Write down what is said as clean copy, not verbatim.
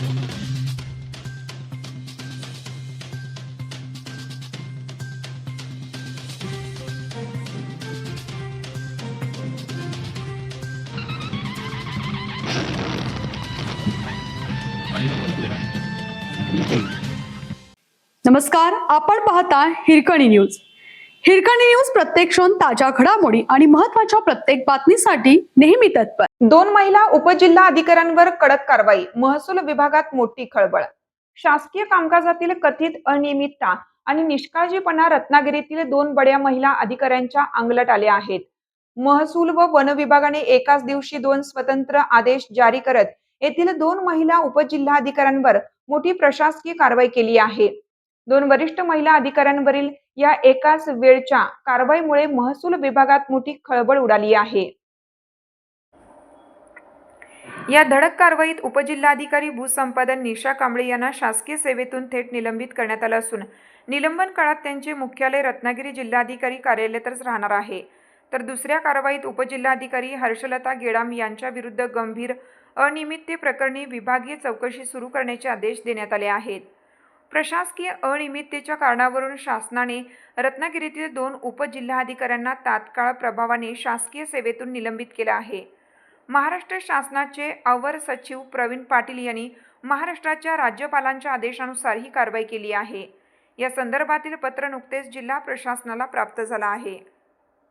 नमस्कार, आपण पाहता हिरकणी न्यूज. हिरकणी न्यूज प्रत्येक क्षण ताज्या घडामोडी आणि महत्त्वाच्या प्रत्येक बातमीसाठी नेहमी तत्पर. 2 महिला उपजिल्हा अधिकाऱ्यांवर कडक कारवाई. महसूल विभागात मोठी खळबळ. शासकीय कामकाजातील कथित अनियमितता आणि निष्काळजीपणा रत्नागिरीतील 2 बड्या महिला अधिकाऱ्यांच्या अंगलट आले आहेत. महसूल व वन विभागाने एकाच दिवशी 2 स्वतंत्र आदेश जारी करत येथील 2 महिला उपजिल्हाधिकाऱ्यांवर मोठी प्रशासकीय कारवाई केली आहे. 2 वरिष्ठ महिला अधिकाऱ्यांवरील या एकाच वेळच्या कारवाईमुळे महसूल विभागात मोठी खळबळ उडाली आहे. या धडक कारवाईत उपजिल्हाधिकारी भूसंपादन निशा कांबळे यांना शासकीय सेवेतून थेट निलंबित करण्यात आलं असून निलंबन काळात त्यांचे मुख्यालय रत्नागिरी जिल्हाधिकारी कार्यालयातच राहणार आहे. तर दुसऱ्या कारवाईत उपजिल्हाधिकारी हर्षलता गेडाम यांच्या विरुद्ध गंभीर अनियमितते प्रकरणी विभागीय चौकशी सुरू करण्याचे आदेश देण्यात आले आहेत. प्रशासकीय अनियमिततेच्या कारणावरून शासनाने रत्नागिरीतील 2 उपजिल्हाधिकाऱ्यांना तात्काळ प्रभावाने शासकीय सेवेतून निलंबित केलं आहे. महाराष्ट्र शासनाचे अवर सचिव प्रवीण पाटील यांनी महाराष्ट्राच्या राज्यपालांच्या आदेशानुसार ही कारवाई केली आहे. या संदर्भातील पत्र नुकतेच जिल्हा प्रशासनाला प्राप्त झालं आहे.